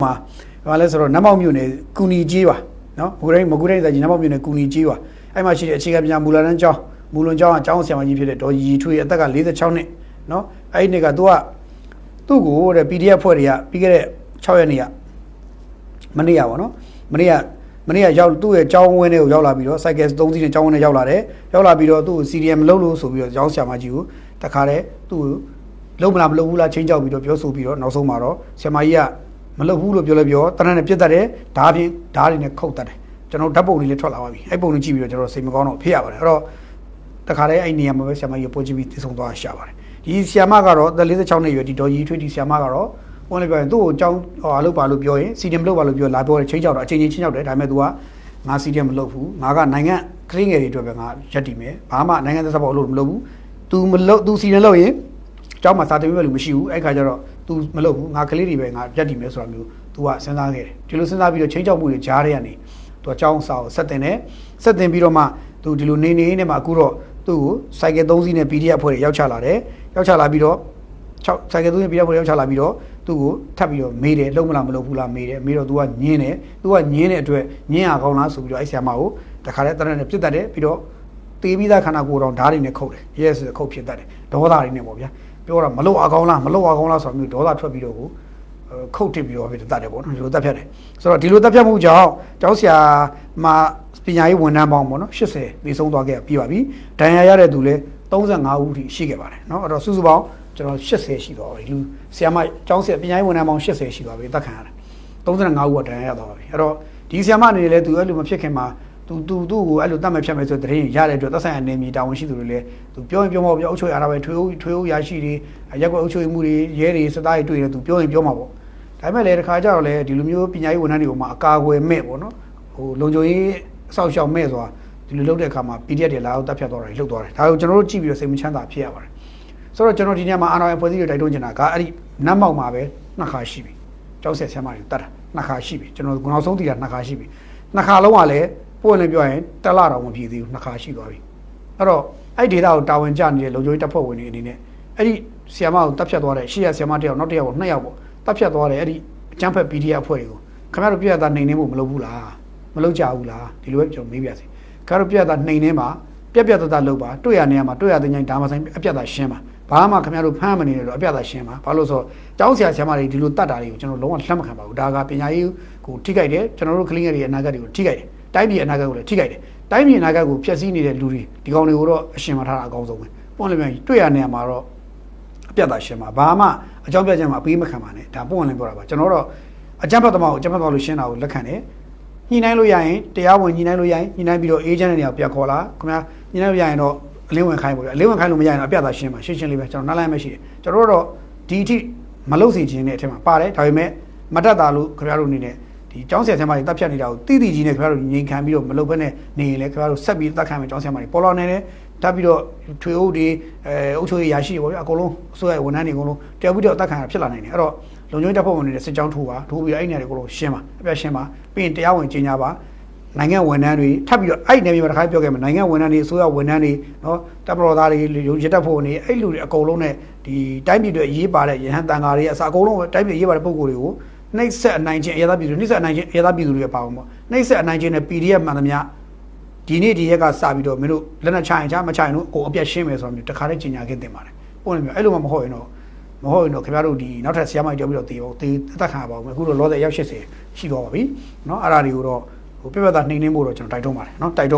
嘛，完了时候南茂မြို့နယ်ကူနီကြီးပါနော်မကူတိုင်းတိုင်းနမောက်မြို့နယ်ကူနီကြီးပါအဲ့မှာရှိတဲ့အခြေခံပညာမူလတန်းကျောင်းကကျောင်းဆရာမကြီးဖြစ်တဲ့ဒေါ်ရီထွေးအသက်က46နှစ်နော်အဲ့ဒီနေ့ကသူ့ကိုတဲ့ PDF ဖွဲ့တွေကပြီးခဲ့တဲ့6ရက်နေ့ကမနေ့ကပေါ့နော်မနေ့ကရောက်သူ့ရဲ့ကျောင်းဝင်းထဲကိုရောက်လာပြီးတော့ cycle 3စီးနဲ့ကျောင်းဝင်းထဲရောက်လာပြီးတော့သူ့ကို CDM မလုပ်လို့ဆိုပြီးတော့ကျောင်းဆရာမကြီးကိုတခါတည်းသူ့ကိုလုံးမလုပ်ဘူးလားချင်းကြောက်ပြီးတော့ပြောဆိုပြီးတော့နောက်ဆုံးမှာတော့ဆရာမကြီးကမလုပ်ဘူးလို့ပြောလဲပြောတနက်နဲ့ပြစ်တတ်တယ်ဓာတ်တွေနဲ့ခုတ်တတ်တယ်ကျွန်တော်ဓာတ်ပုံလေးထွက်လာပါပြီအဲ့ပုံလေးကြည့်ပြီးတော့ကျွန်တော်စိတ်မကောင်းတော့ဖြစ်ရပါတယ်အဲ့တော့တခါတည်းအဲ့နေရာမှာပဲဆရာမကြီးပို့ကြည့်ပြီးတည်ဆုံသွားရှာပါတယ်ဒီဆရာမကတော့46နှစ်ရွယ်ဒီဒေါ်ကြီးထွေးဒီဆရာမကတော့ဘုန်းလေးပြောရင်သူ့ကိုအကြောင်းအလုပ်ပါလို့ပြောရင် CDM မလုပ်ပါလို့ပြောလာပြောတယ်ချိန်ကြောက်တော့အချိန်ချင်းကြောက်တယ်ဒါပေမဲ့ तू ကငါ CDM မလုပ်ဘူးငါကနိုင်ငံကလေးငယ်တွေအတွက်ပဲငါရက်တည်မယ်ဘာမှနိုင်ငံသက်သက်ပေါ့အလုပ်မလုပ်ဘူး तू CDM လုပ်ရင်ကျောင်းမှာစာသင်ပေးလို့မရှိဘူးအဲ့ခါကျတော့ तू မလုပ်ဘူးငါကလေးတွေပဲငါရက်တည်မယ်ဆိုတာမျိုး तू ကစဉ်းစားခဲ့တယ်ဒီလိုစဉ်းစားပြီးတော့ချိန်ကြောက်မှုတွေကြားထဲကနေ तू အကြောင်းစာကိုဆက်တင်ပြီးတော့မှ तू ဒီလိုနေနဲ့မှအခုတော့သူ့ကို cycle 3စီးနဲ့ PDF အဖွဲ့တွေရောက်ချလာပြီးတော့cycle 3စီး PDF အဖွဲ့ရောက်ချလာပြီးတော့သူ့ကိုထပ်ပြီးတော့မေးတယ်လုံးမလားမလုပ်ဘူးလားမေးတော့ तू ကညင်းတယ် तू ကညင်းတဲ့အတွက်ညင်းရကောင်းလားဆိုပြီးတော့အဲ့ဆရာမကိုတခါတည်းတရနဲ့ပြစ်တတ်တယ်ပြီးတော့တေးပြီးသားခန္ဓာကိုယ်တော်ဓာတ်တွေနဲ့ခုတ်တယ်ရဲဆိုခုတ်ဖြစ်တတ်တယ်ဒေါသတွေနဲ့ပေါ့ဗျာပြောတာမလုပ်အကောင်းလားဆိုမျိုးဒေါသထွက်ပြီးတော့ကိုခုတ်တစ်ပြီးတော့ပဲတတ်တယ်ပေါ့နော်ဒီလိုတတ်ဖြတ်တယ်ဆိုတော့ဒီလိုတတ်ဖြတ်မှုကြောင့်ကျောင်းဆရာမပညာရေးဝန်ထမ်းပေါင်းပေါ့နော်80ပြီးဆုံးသွားခဲ့ပြီးပါပြီဒဏ်ရာရတဲ့သူလည်း35ဦးထိရှိခဲ့ပါတယ်เนาะအဲ့တော့စုစုပေါင်းကျွန်တော်80ရှိသွားပြီလူဆရာမကျောင်းဆရာပညာရေးဝန်ထမ်းပေါင်း80ရှိသွားပြီတက်ခံရတယ်35ဦးကဒဏ်ရာရသွားပါပြီအဲ့တော့ဒီဆရာမအနေနဲ့လည်းသူအဲ့လိုမဖြစ်ခင်မှာသူ့ကိုအဲ့လိုတတ်မှတ်ဖြတ်မယ်ဆိုတဲ့တရင်ရတဲ့အတွက်သက်ဆိုင်ရာနေမီတာဝန်ရှိသူတွေလည်းသူပြောရင်ပြောမှာပြောအုပ်ချုပ်ရတာပဲထွေးရရှိတွေရက်ကွက်အုပ်ချုပ်မှုတွေရဲတွေစသားတွေတွေ့တယ်သူပြောရင်ပြောမှာပေါ့ဒါပေမဲ့လည်းတစ်ခါကျတော့လေဒီလိုမျိုးပညာရေးဝန်ထမ်းတွေကိုမှအကာအကွယ်မဲ့ပေါ့နော်ဟိုလုံခြုံရေးအဆောက်အအုံမဲ့ဆိုတာဒီလိုလုပ်တဲ့အခါမှာ PDF တွေလာတော့တက်ဖြတ်သွားတယ်လှုပ်သွားတယ်ဒါကိုကျွန်တော်တို့ကြည့်ပြီးတော့စိတ်မချမ်းသာဖြစ်ရပါတယ်ဆိုတော့ကျွန်တော်ဒီနေ့မှာအာဏာပိုင်ဖွဲ့စည်းတွေတိုက်တွန်းချင်တာကအဲ့ဒီနတ်မောက်မှာပဲနှစ်ခါရှိပြီကျောင်းဆက်ဆရာမတွေတတ်တာနှစ်ခါရှိပြီကျွန်တော်နောက်ဆုံးသိတာနှစ်ခါရှိပြီနှစ်ခါလုံးကလည်းပို့လည်းပြောရင်တက်လာတော့မဖြစ်သေးဘူးနှစ်ခါရှိသွားပြီအဲ့တော့အဲ့ဒေတာကိုတာဝန်ကျနေတဲ့လုံခြုံရေးတပ်ဖွဲ့ဝင်တွေအနေနဲ့အဲ့ဒီဆရာမကိုတက်ဖြတ်သွားတဲ့ရှေ့ရဆရာမတစ်ယောက်နောက်တစ်ယောက်ကို2ယောက်ပေါ့တက်ဖြတ်သွားတယ်အဲ့ဒီအကျန်းဖက် PDF အဖွဲ့တွေကိုခင်ဗျားတို့ပြရတာနှိမ်နှင်းဖို့မလုပ်ဘူးလားမလုပ်ကြဘူးလားဒီလိုပဲကျွန်တော်မေးပြစီခင်ဗျားတို့ပြရတာနှိမ်နှင်းပါပြတ်တလုပ်ပါတွေ့ရနေရမှာတွေ့ရတဲ့ညိုင်းဒါမှဆိုင်အပြတ်တာရှင်းပါဘာမှခင်ဗျားတို့ဖမ်းမနေတော့အပြတ်တာရှင်းပါဘာလို့ဆိုကျောင်းဆရာမတွေဒီလိုတတ်တာတွေကိုကျွန်တော်လုံးဝလက်မခံပါဘူးဒါကပညာရေးကိုထိခိုက်တယ်ကျွန်တော်တို့ကလေးငယ်တွေအနာဂတ်တွေကိုထိခိုက်တယ်တိုင်းပြည်အနာဂတ်ကိုလည်းထိခိုက်တယ်တိုင်းပြည်အနာဂတ်ကိုဖျက်ဆီးနေတဲ့လူတွေဒီကောင်တွေကိုတော့အရှင်မထားတာအကောင်းဆုံးပဲပွင့်လင်းပြန်တွေ့ရနေမှာတော့အပြတ်တာရှင်းပါဘာမှအကြောင်းပြချက်မှာအပေးမခံပါနဲ့ဒါပွင့်လင်းပြောတာပါကျွန်တော်တော့အကြမ်းဖက်သမားကိုအကြမ်းဖက်သွားလို့ရှင်းတာကိုလက်ခံတယ်ညှိနှိုင်းလို့ရရင်တရားဝင်ညှိနှိုင်းလို့ရရင်ညှိနှိုင်းပြီးတော့အေဂျင့်တွေနေရာပြန်ခေါ်လာခင်ဗျာညှိနှိုင်းလို့ရရင်တော့အလင်းဝင်ခိုင်းပေါ့ဗျာအလင်းဝင်ခိုင်းလို့မရရင်တော့အပြတ်တာရှင်းပါရှင်းလေးပဲကျွန်တော်နားလည်မရှိတယ်ကျွန်တော်တို့တော့ဒီအထိမလုပ်စီခြင်းတဲ့အထက်မှာပါတယ်ဒါပေမဲ့မတတ်တာလို့ခင်ဗျားတို့အနေနဲ့ဒီကျောင်းဆရာဆရာမတွေတက်ဖြတ်နေတာကိုတိတိကြီးနဲ့ခင်ဗျားတို့ငြိမ်ခံပြီးတော့မလုပ်ဘဲနဲ့နေရင်လည်းခင်ဗျားတို့ဆက်ပြီးတက်ခံမယ်ကျောင်းဆရာမတွေပေါ်လာနေတယ်တက်ပြီးတော့ထွေအုပ်တွေအုပ်ချုပ်ရေးရရှိပေါ့ဗျာအကုန်လုံးအစိုးရဝန်ထမ်းတွေအကုန်လုံးတယောက်ပြီးတော့တက်ခံရဖြစ်လာနိုင်တယ်အဲ့တော့လုံခြုံရေးတပ်ဖွဲ့ဝင်တွေစစ်ကြောင်းထိုးပြီးအဲ့နေရာတွေအကုန်လုံးရှင်းပါအပြတ်ရှင်းပါပြီးရင်တရားဝင်ကြီးညာပါနိုင်ငံဝန်ထမ်းတွေထပ်ပြီးတော့အဲ့နေရာမှာတစ်ခါပြောခဲ့မှာနိုင်ငံဝန်ထမ်းတွေအစိုးရဝန်ထမ်းတွေနော်တပ်မတော်သားတွေရတပ်ဖွဲ့ဝင်တွေအဲ့လူတွေအကုန်လုံးနဲ့ဒီတိုင်းပြည်တွေအရေးပါတဲ့ရဟန်းတန်ဃာတွေအစအကုန်လုံးတိုင်းပြည်အရေးပါတဲ့ပုံကိုယ်တွေကိုနှိပ်စက်အနိုင်ခြင်းအရသာပြည်သူနှိပ်စက်အနိုင်ခြင်းအရသာပြည်သူတွေပါအောင်ပေါ့နှိပ်စက်အနိုင်ခြင်းနဲ့ PDF မှန်သမျှဒီနေ့ဒီရက်ကစပြီးတော့မင်းတို့လက်နက်ချရင်ချမချရင်တော့ကိုအပြတ်ရှင်းမယ်ဆိုတော့မျိုးတခါတည်းကြီးညာခဲ့တင်ပါတယ်ပုံနေမျိုးအဲ့လိုမှမဟုတ်ရင်တော့ခင်ဗျားတို့ဒီနောက်ထပ်ဆရာမကြီးတောက်ပြီးတော့တေးတက်ခါပါဦးအခုတော့လောတဲ့ရောက်80ရှိသွားပါပြီเนาะအဲ့ဒါတွေကိုတော့ဟိုပြပြသားနှိမ့်နှင်းဖို့တော့ကျွန်တော်တိုက်တွန်းပါတယ်เนาะတိုက်တွန်း